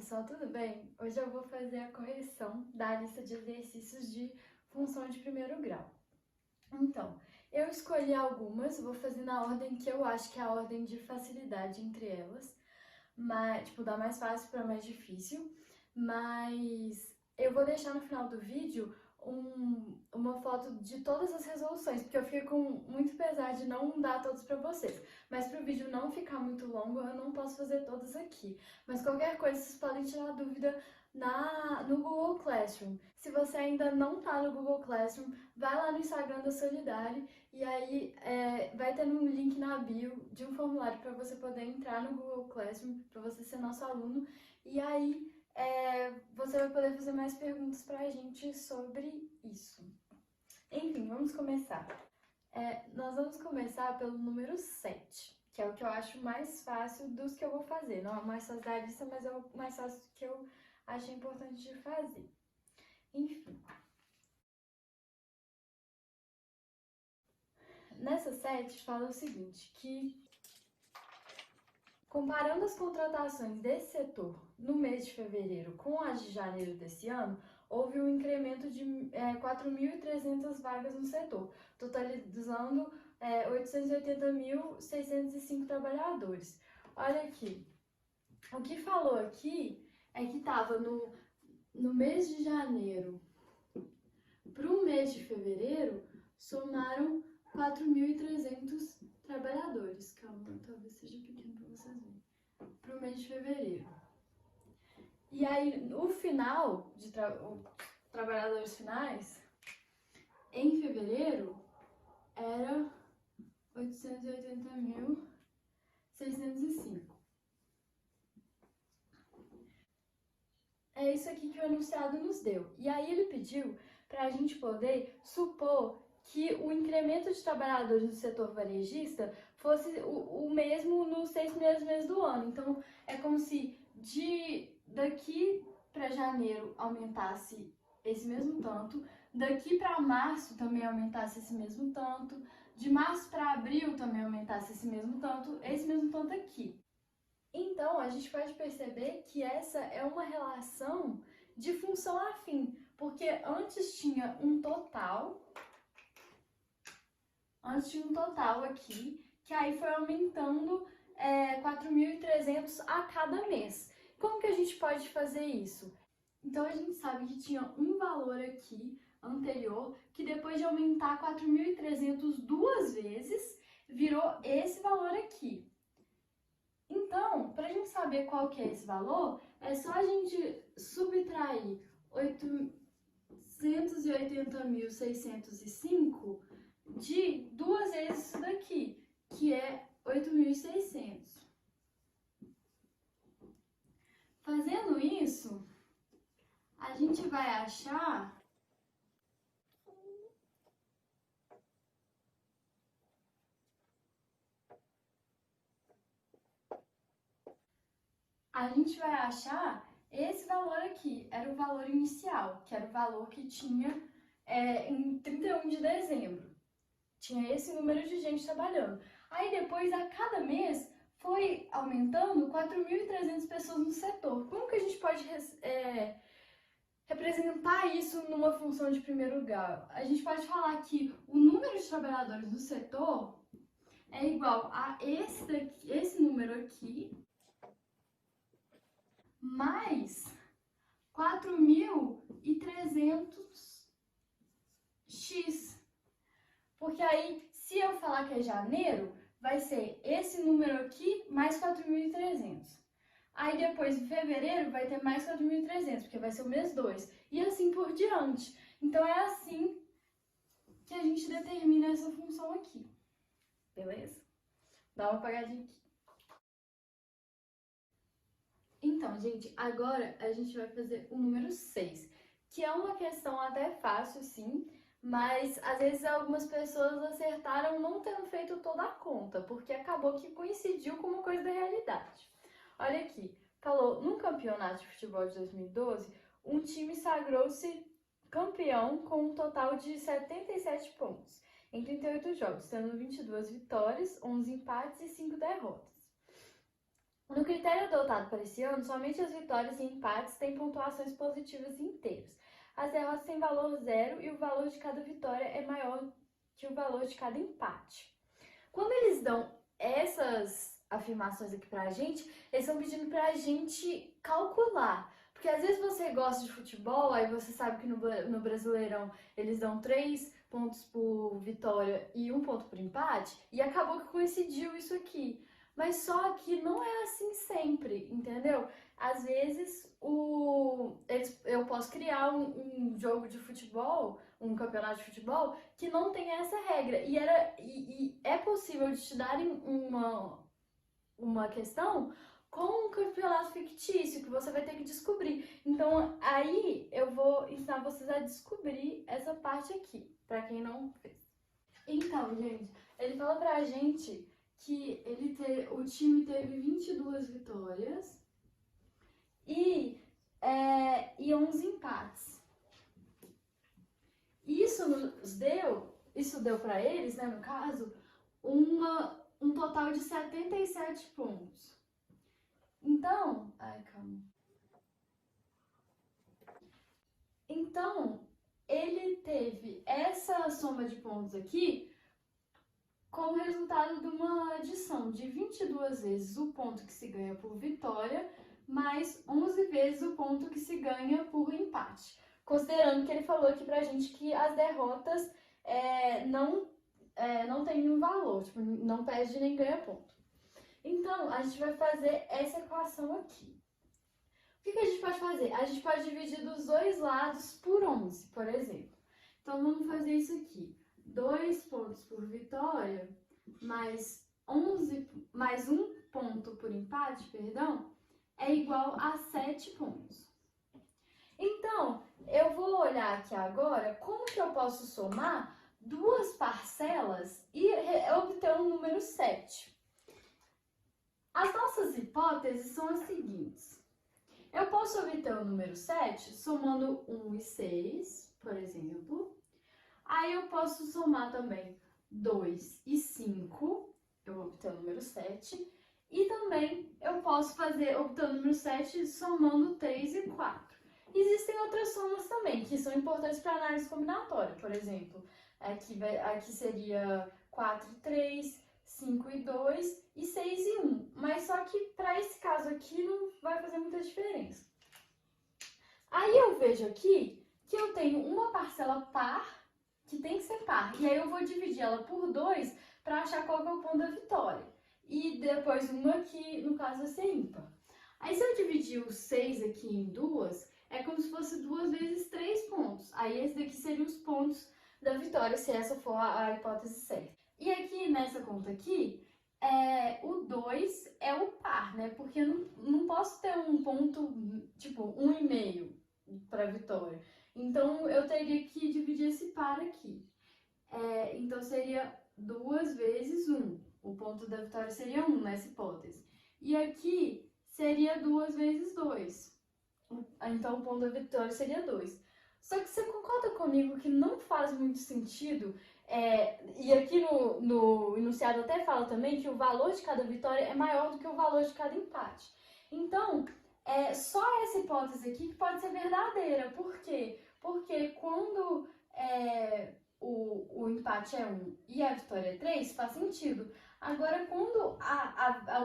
pessoal, tudo bem? Hoje eu vou fazer a correção da lista de exercícios de função de primeiro grau. Então, eu escolhi algumas, vou fazer na ordem que eu acho que é a ordem de facilidade entre elas, mas, tipo, da mais fácil para mais difícil, mas eu vou deixar no final do vídeo uma foto de todas as resoluções, porque eu fiquei com muito pesar de não dar todas para vocês. Mas para o vídeo não ficar muito longo, eu não posso fazer todas aqui. Mas qualquer coisa, vocês podem tirar dúvida no Google Classroom. Se você ainda não tá no Google Classroom, vai lá no Instagram da Solidari e aí vai ter um link na bio de um formulário para você poder entrar no Google Classroom, para você ser nosso aluno. E aí você vai poder fazer mais perguntas pra gente sobre isso. Enfim, vamos começar. Nós vamos começar pelo número 7, que é o que eu acho mais fácil dos que eu vou fazer. Não é o mais fácil da lista, mas é o mais fácil que eu acho importante de fazer. Enfim. Nessa 7 fala o seguinte, que comparando as contratações desse setor no mês de fevereiro com as de janeiro desse ano, houve um incremento de 4.300 vagas no setor, totalizando 880.605 trabalhadores. Olha aqui, o que falou aqui é que estava no mês de janeiro para o mês de fevereiro, somaram 4.300 trabalhadores. Calma, talvez seja pequeno para vocês verem. Para o mês de fevereiro. E aí, no final, trabalhadores finais, em fevereiro, era 880.605. É isso aqui que o enunciado nos deu. E aí ele pediu para a gente poder supor que o incremento de trabalhadores do setor varejista fosse o mesmo nos 6 primeiros meses do ano. Então, é como se daqui para janeiro aumentasse esse mesmo tanto, daqui para março também aumentasse esse mesmo tanto, de março para abril também aumentasse esse mesmo tanto aqui. Então, a gente pode perceber que essa é uma relação de função afim, porque antes tinha um total aqui, que aí foi aumentando 4.300 a cada mês. Como que a gente pode fazer isso? Então, a gente sabe que tinha um valor aqui anterior, que depois de aumentar 4.300 duas vezes, virou esse valor aqui. Então, para a gente saber qual que é esse valor, é só a gente subtrair 880.605 de duas vezes isso daqui, que é 8.600. Fazendo isso, a gente vai achar esse valor aqui, era o valor inicial, que era o valor que tinha em 31 de dezembro. Tinha esse número de gente trabalhando. Aí depois, a cada mês, foi aumentando 4.300 pessoas no setor. Como que a gente pode representar isso numa função de primeiro grau? A gente pode falar que o número de trabalhadores do setor é igual a esse número aqui, mais 4.300x. Porque aí, se eu falar que é janeiro, vai ser esse número aqui mais 4.300. Aí depois, em fevereiro, vai ter mais 4.300, porque vai ser o mês 2. E assim por diante. Então, é assim que a gente determina essa função aqui. Beleza? Dá uma apagadinha aqui. Então, gente, agora a gente vai fazer o número 6, que é uma questão até fácil, sim, mas às vezes algumas pessoas acertaram não tendo feito toda a conta, porque acabou que coincidiu com uma coisa da realidade. Olha aqui, falou, num campeonato de futebol de 2012, um time sagrou-se campeão com um total de 77 pontos, em 38 jogos, tendo 22 vitórias, 11 empates e 5 derrotas. No critério adotado para esse ano, somente as vitórias e empates têm pontuações positivas inteiras. As derrotas têm valor zero e o valor de cada vitória é maior que o valor de cada empate. Quando eles dão essas afirmações aqui pra gente, eles estão pedindo pra gente calcular. Porque às vezes você gosta de futebol, aí você sabe que no Brasileirão eles dão 3 pontos por vitória e 1 ponto por empate, e acabou que coincidiu isso aqui. Mas só que não é assim sempre, entendeu? Às vezes eu posso criar um jogo de futebol, um campeonato de futebol, que não tem essa regra. E é possível de te darem uma questão com um campeonato fictício que você vai ter que descobrir. Então aí eu vou ensinar vocês a descobrir essa parte aqui, para quem não fez. Então, gente, ele fala pra gente que o time teve 22 vitórias e 11 empates. Isso deu para eles, né, no caso, um total de 77 pontos. Então, Então, ele teve essa soma de pontos aqui como resultado de uma adição de 22 vezes o ponto que se ganha por vitória, mais 11 vezes o ponto que se ganha por empate. Considerando que ele falou aqui pra gente que as derrotas não tem um valor, tipo, não perde nem ganha ponto. Então, a gente vai fazer essa equação aqui. O que a gente pode fazer? A gente pode dividir dos dois lados por 11, por exemplo. Então, vamos fazer isso aqui. 2 pontos por vitória, mais 1 ponto por empate, perdão, é igual a 7 pontos. Então, eu vou olhar aqui agora como que eu posso somar duas parcelas e obter o número 7. As nossas hipóteses são as seguintes. Eu posso obter o número 7 somando 1 e 6, por exemplo. Aí eu posso somar também 2 e 5, eu vou obter o número 7. E também eu posso obter o número 7 somando 3 e 4. Existem outras somas também, que são importantes para análise combinatória. Por exemplo, aqui seria 4 e 3, 5 e 2 e 6 e 1. Mas só que para esse caso aqui não vai fazer muita diferença. Aí eu vejo aqui que eu tenho uma parcela par, que tem que ser par. E aí eu vou dividir ela por 2 para achar qual que é o ponto da vitória. E depois uma que, no caso, vai ser ímpar. Aí se eu dividir o 6 aqui em 2, é como se fosse 2 vezes 3 pontos. Aí esse daqui seriam os pontos da vitória, se essa for a hipótese certa. E aqui, nessa conta aqui, o 2 é o par, né? Porque eu não posso ter um ponto, tipo, 1,5 para vitória. Então, eu teria que dividir esse par aqui. Então, seria 2 vezes 1. O ponto da vitória seria 1 nessa hipótese. E aqui seria 2 vezes 2. Então, o ponto da vitória seria 2. Só que você concorda comigo que não faz muito sentido, e aqui no enunciado até fala também que o valor de cada vitória é maior do que o valor de cada empate. Então, só essa hipótese aqui que pode ser verdadeira. Por quê? Porque quando o empate é 1 e a vitória é 3, faz sentido. Agora, quando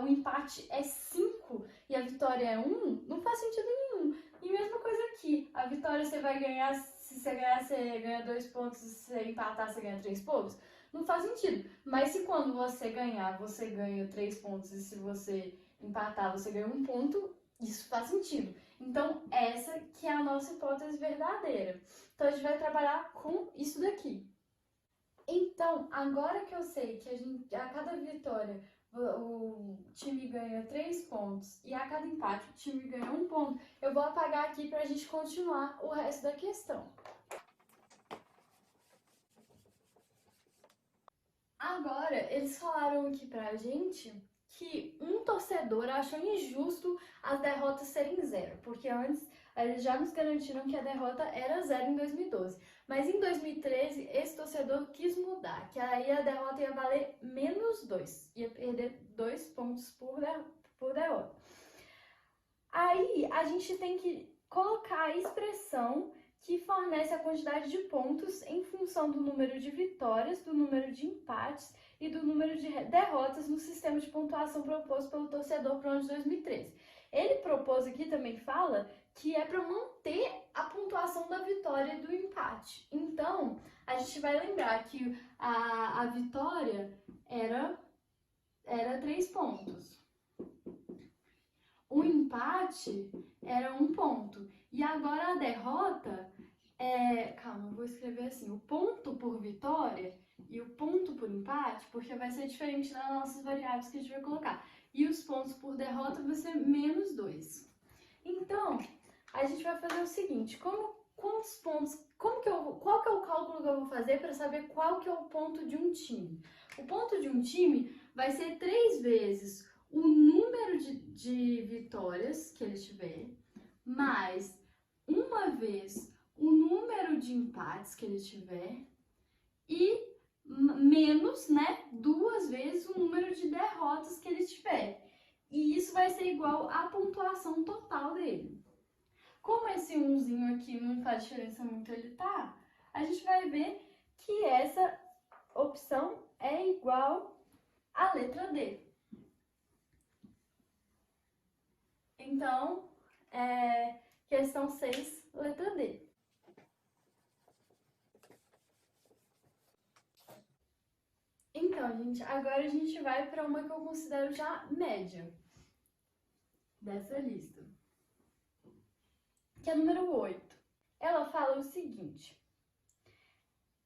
o empate é 5 e a vitória é 1, não faz sentido nenhum. E mesma coisa aqui, a vitória você vai ganhar, se você ganhar, você ganha 2 pontos, se você empatar, você ganha 3 pontos. Não faz sentido. Mas se quando você ganhar, você ganha 3 pontos e se você empatar, você ganha 1 ponto, isso faz sentido. Então, essa que é a nossa hipótese verdadeira. Então, a gente vai trabalhar com isso daqui. Então, agora que eu sei que a cada vitória o time ganha 3 pontos e a cada empate o time ganha 1 ponto, eu vou apagar aqui para a gente continuar o resto da questão. Agora, eles falaram aqui pra gente que um torcedor achou injusto as derrotas serem 0, porque antes eles já nos garantiram que a derrota era 0 em 2012. Mas em 2013, esse torcedor quis mudar, que aí a derrota ia valer -2, ia perder 2 pontos por derrota. Aí a gente tem que colocar a expressão que fornece a quantidade de pontos em função do número de vitórias, do número de empates e do número de derrotas no sistema de pontuação proposto pelo torcedor para o ano de 2013. Ele propôs aqui, também fala, que é para manter a pontuação da vitória e do empate. Então, a gente vai lembrar que a vitória era 3 pontos. O empate era 1 ponto. E agora a derrota calma, eu vou escrever assim, o ponto por vitória e o ponto por empate, porque vai ser diferente das nossas variáveis que a gente vai colocar. E os pontos por derrota vai ser menos 2. Então, a gente vai fazer o seguinte, quantos pontos, qual que é o cálculo que eu vou fazer para saber qual que é o ponto de um time? O ponto de um time vai ser 3 vezes o número de vitórias que ele tiver, mais 1 vez o número de empates que ele tiver e menos, 2 vezes o número de derrotas que ele tiver. E isso vai ser igual à pontuação total dele. Como esse 1zinho aqui não faz diferença muito ele tá, a gente vai ver que essa opção é igual à letra D. Então, questão 6, letra D. Então, gente, agora a gente vai para uma que eu considero já média dessa lista, que é a número 8. Ela fala o seguinte: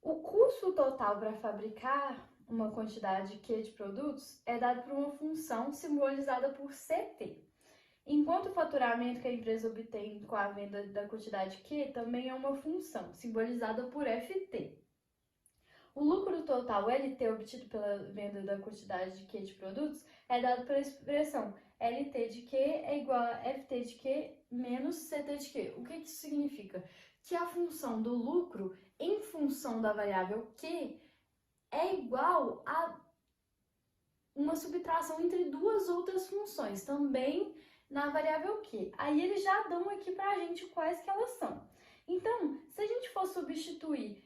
o custo total para fabricar uma quantidade Q de produtos é dado por uma função simbolizada por CT, enquanto o faturamento que a empresa obtém com a venda da quantidade Q também é uma função simbolizada por FT. O lucro total LT obtido pela venda da quantidade de Q de produtos é dado pela expressão LT de Q é igual a FT de Q menos CT de Q. O que isso significa? Que a função do lucro em função da variável Q é igual a uma subtração entre 2 outras funções, também na variável Q. Aí eles já dão aqui pra gente quais que elas são. Então, se a gente for substituir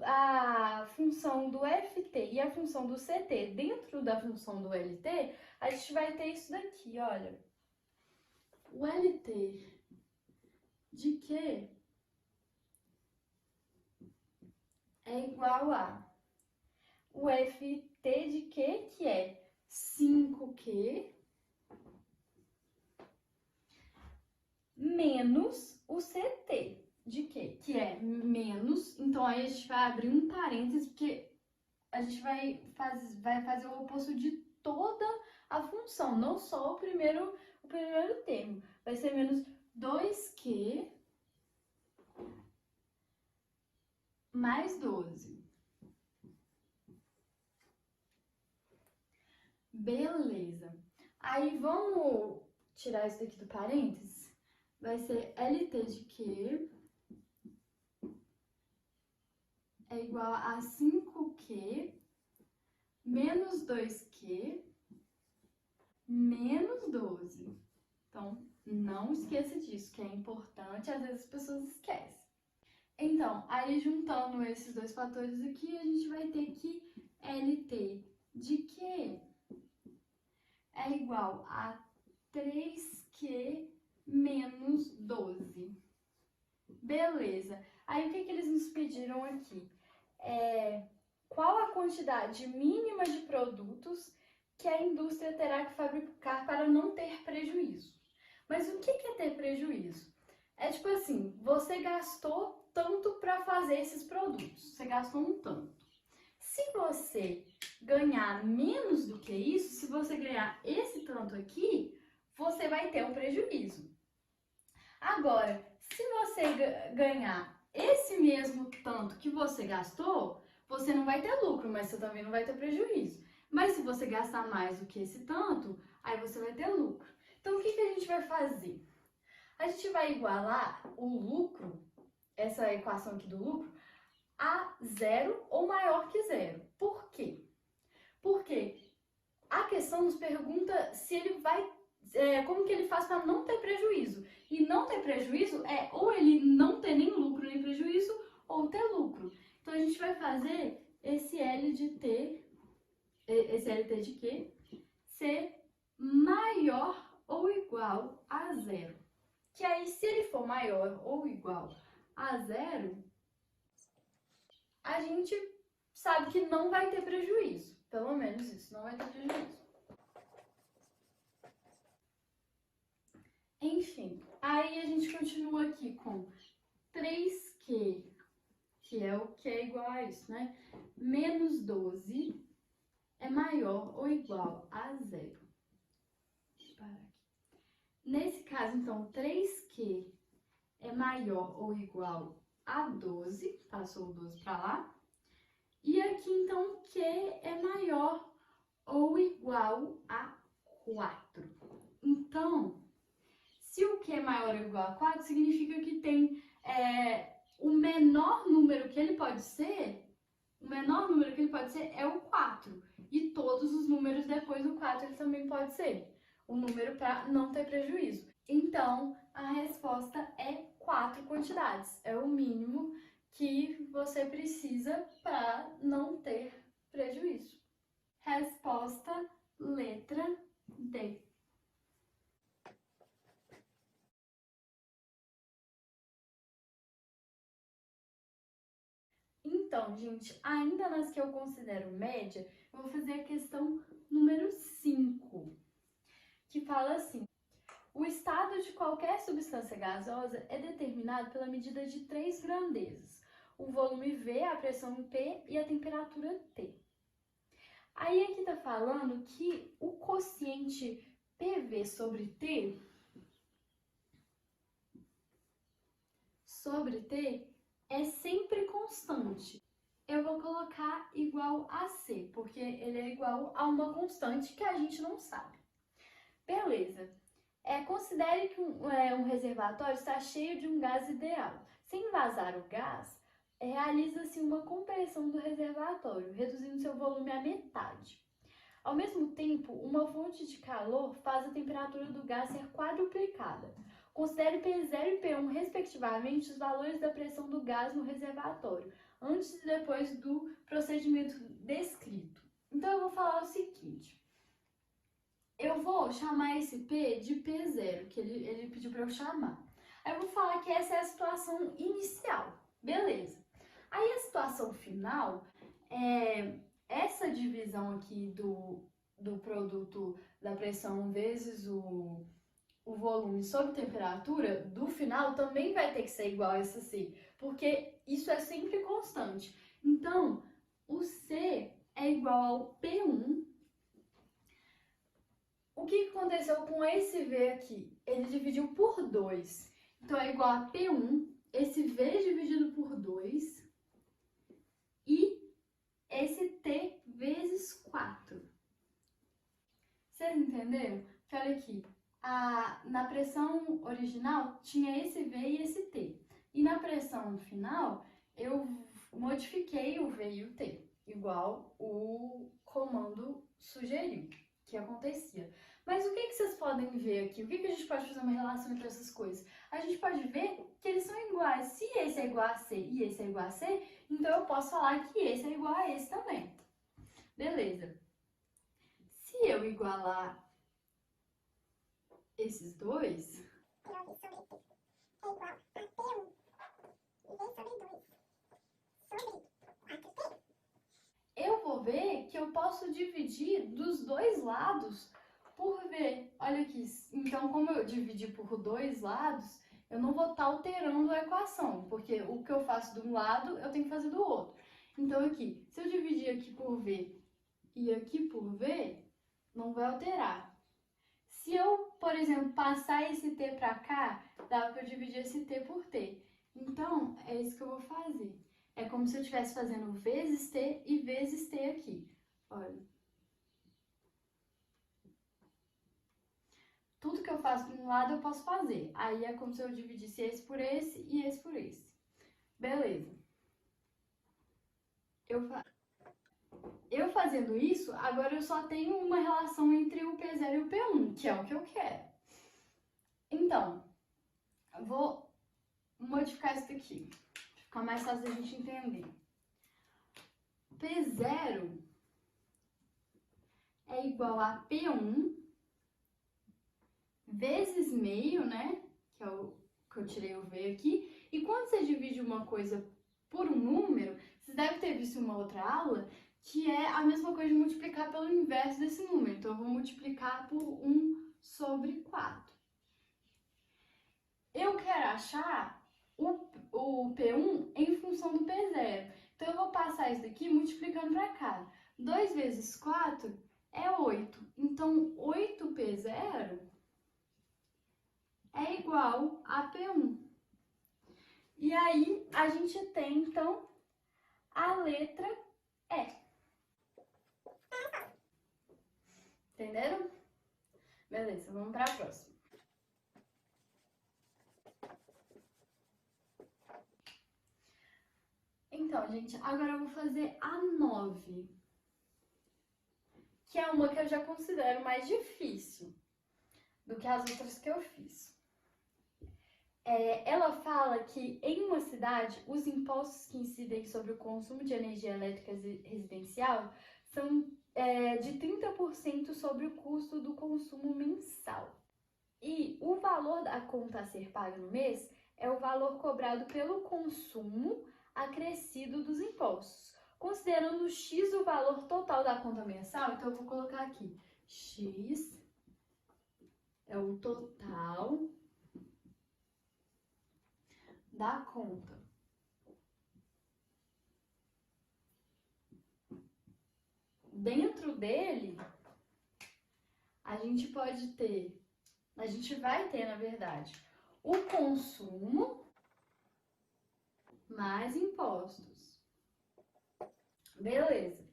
a função do FT e a função do CT dentro da função do LT, a gente vai ter isso daqui, olha. O LT de Q é igual a o FT de Q, que é 5Q, menos o CT de Q, que é menos, então aí a gente vai abrir um parênteses, porque a gente vai fazer o oposto de toda a função, não só o primeiro termo. Vai ser menos 2Q mais 12. Beleza. Aí vamos tirar isso daqui do parênteses. Vai ser LT de Q é igual a 5Q menos 2Q menos 12. Então, não esqueça disso, que é importante, às vezes as pessoas esquecem. Então, aí juntando esses dois fatores aqui, a gente vai ter que LT de Q é igual a 3Q menos 12. Beleza. Aí, o que eles nos pediram aqui? Qual a quantidade mínima de produtos que a indústria terá que fabricar para não ter prejuízo? Mas o que é ter prejuízo? É tipo assim, você gastou tanto para fazer esses produtos, você gastou um tanto. Se você ganhar menos do que isso, se você ganhar esse tanto aqui, você vai ter um prejuízo. Agora, se você ganhar esse mesmo tanto que você gastou, você não vai ter lucro, mas você também não vai ter prejuízo. Mas se você gastar mais do que esse tanto, aí você vai ter lucro. Então, o que a gente vai fazer? A gente vai igualar o lucro, essa equação aqui do lucro, a 0 ou maior que 0. Por quê? Porque a questão nos pergunta se ele vai como que ele faz para não ter prejuízo. E não ter prejuízo é ou ele não ter nem lucro nem prejuízo, ou ter lucro. Então a gente vai fazer esse L de T, esse LT de Q, ser maior ou igual a zero. Que aí, se ele for maior ou igual a zero, a gente sabe que não vai ter prejuízo. Pelo menos isso, não vai ter prejuízo. Enfim, aí a gente continua aqui com 3Q, que é o Q é igual a isso, né? Menos 12 é maior ou igual a zero. Deixa eu parar aqui. Nesse caso, então, 3Q é maior ou igual a 12, passou o 12 para lá. E aqui, então, Q é maior ou igual a 4. Então, se o Q é maior ou igual a 4, significa que tem o menor número que ele pode ser, é o 4. E todos os números depois do 4 ele também pode ser. O número para não ter prejuízo. Então, a resposta é 4 quantidades. É o mínimo que você precisa para não ter prejuízo. Resposta letra D. Então, gente, ainda nas que eu considero média, eu vou fazer a questão número 5, que fala assim: o estado de qualquer substância gasosa é determinado pela medida de 3 grandezas: o volume V, a pressão P e a temperatura T. Aí aqui tá falando que o quociente PV sobre T é sempre constante. Eu vou colocar igual a C, porque ele é igual a uma constante que a gente não sabe. Beleza. Considere que um reservatório está cheio de um gás ideal. Sem vazar o gás, realiza-se uma compressão do reservatório, reduzindo seu volume à metade. Ao mesmo tempo, uma fonte de calor faz a temperatura do gás ser quadruplicada. Considere P0 e P1, respectivamente, os valores da pressão do gás no reservatório, antes e depois do procedimento descrito. Então, eu vou falar o seguinte. Eu vou chamar esse P de P0, que ele pediu para eu chamar. Aí eu vou falar que essa é a situação inicial. Beleza. Aí a situação final é essa divisão aqui do produto da pressão vezes o volume sobre temperatura do final também vai ter que ser igual a essa C, porque isso é sempre constante. Então, o C é igual ao P1. O que aconteceu com esse V aqui? Ele dividiu por 2. Então, é igual a P1, esse V dividido por 2, e esse T vezes 4. Vocês entenderam? Que olha aqui, na pressão original tinha esse V e esse T. E na pressão final, eu modifiquei o V e o T, igual o comando sugeriu que acontecia. Mas o que vocês podem ver aqui? O que a gente pode fazer uma relação entre essas coisas? A gente pode ver que eles são iguais. Se esse é igual a C e esse é igual a C, então eu posso falar que esse é igual a esse também. Beleza. Se eu igualar esses dois, P sobre T é igual a P1 e V sobre 2 sobre 4T. eu vou ver que eu posso dividir dos dois lados por V. Olha aqui, então como eu dividi por dois lados, eu não vou estar alterando a equação, porque o que eu faço de um lado, eu tenho que fazer do outro. Então aqui, se eu dividir aqui por V e aqui por V, não vai alterar. Se eu, por exemplo, passar esse T para cá, dá para eu dividir esse T por T. Então, é isso que eu vou fazer. É como se eu estivesse fazendo vezes T e vezes T aqui. Olha. Tudo que eu faço de um lado eu posso fazer. Aí é como se eu dividisse esse por esse e esse por esse. Beleza. Eu fazendo isso, agora eu só tenho uma relação entre o P0 e o P1, que é o que eu quero. Então, eu vou modificar isso daqui, para ficar mais fácil da gente entender. P0 é igual a P1 vezes meio, né? Que é o que eu tirei o V aqui. E quando você divide uma coisa por um número, vocês devem ter visto em uma outra aula, que é a mesma coisa de multiplicar pelo inverso desse número. Então, eu vou multiplicar por 1 sobre 4. Eu quero achar o P1 em função do P0. Então, eu vou passar isso daqui multiplicando para cá. 2 vezes 4 é 8. Então, 8P0 é igual a P1. E aí, a gente tem, então, a letra E. Entenderam? Beleza, vamos para a próxima. Então, gente, agora eu vou fazer a 9, que é uma que eu já considero mais difícil do que as outras que eu fiz. Ela fala que em uma cidade, os impostos que incidem sobre o consumo de energia elétrica residencial são de 30% sobre o custo do consumo mensal. E o valor da conta a ser paga no mês é o valor cobrado pelo consumo acrescido dos impostos. Considerando X o valor total da conta mensal, então eu vou colocar aqui, X é o total da conta. Dentro dele, a gente vai ter, na verdade, o consumo mais impostos. Beleza.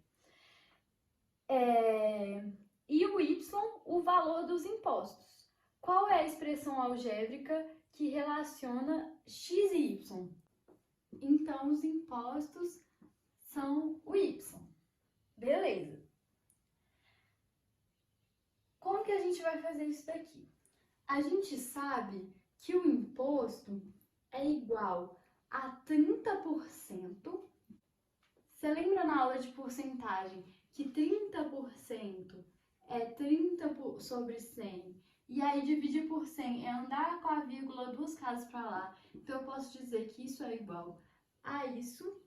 E o Y, o valor dos impostos. Qual é a expressão algébrica que relaciona X e Y? Então, os impostos são o Y. Beleza. Como que a gente vai fazer isso daqui? A gente sabe que o imposto é igual a 30%. Você lembra na aula de porcentagem que 30% é 30 sobre 100? E aí dividir por 100 é andar com a vírgula 2 casas para lá. Então eu posso dizer que isso é igual a isso.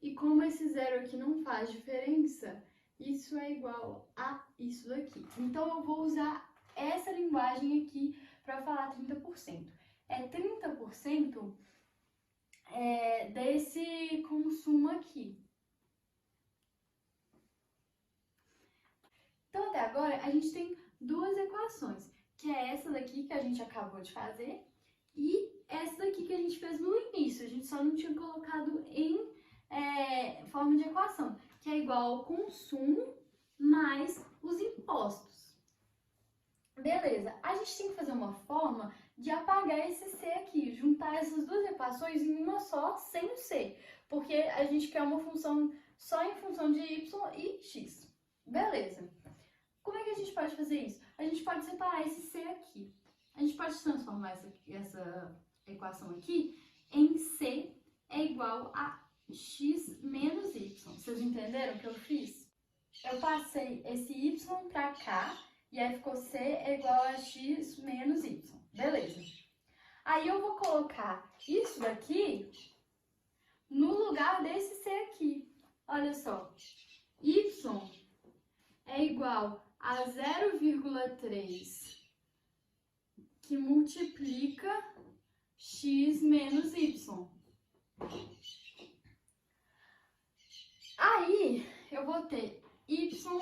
E como esse zero aqui não faz diferença, isso é igual a isso daqui. Então eu vou usar essa linguagem aqui para falar 30%. É 30% desse consumo aqui. Então até agora a gente tem duas equações, que é essa daqui que a gente acabou de fazer e essa daqui que a gente fez no início. A gente só não tinha colocado em forma de equação, que é igual ao consumo mais os impostos. Beleza, a gente tem que fazer uma forma de apagar esse C aqui, juntar essas duas equações em uma só, sem o C, porque a gente quer uma função só em função de Y e X. Beleza. Como é que a gente pode fazer isso? A gente pode separar esse C aqui. A gente pode transformar essa equação aqui em C é igual a X menos Y. Vocês entenderam o que eu fiz? Eu passei esse Y para cá e aí ficou C é igual a X menos Y. Beleza. Aí eu vou colocar isso daqui no lugar desse C aqui. Olha só. Y é igual a 0,3 que multiplica X menos Y. Aí, eu vou ter Y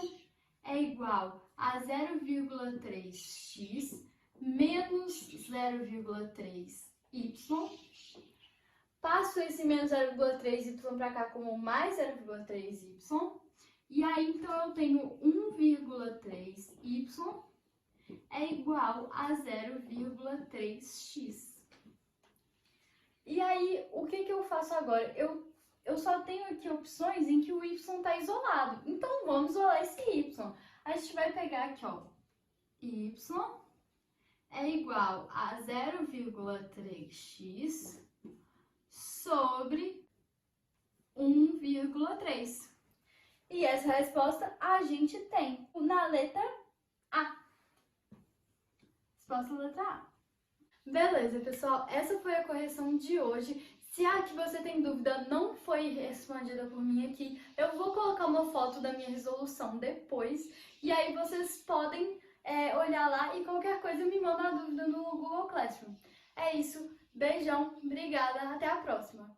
é igual a 0,3x menos 0,3y. Passo esse menos 0,3y para cá como mais 0,3y. E aí, então, eu tenho 1,3y é igual a 0,3x. E aí, o que eu faço agora? Eu só tenho aqui opções em que o y está isolado. Então, vamos isolar esse y. A gente vai pegar aqui, ó, y é igual a 0,3x sobre 1,3. E essa resposta a gente tem na letra A. Resposta letra A. Beleza, pessoal, essa foi a correção de hoje. Se a que você tem dúvida não foi respondida por mim aqui, eu vou colocar uma foto da minha resolução depois. E aí vocês podem olhar lá e qualquer coisa me manda a dúvida no Google Classroom. É isso, beijão, obrigada, até a próxima!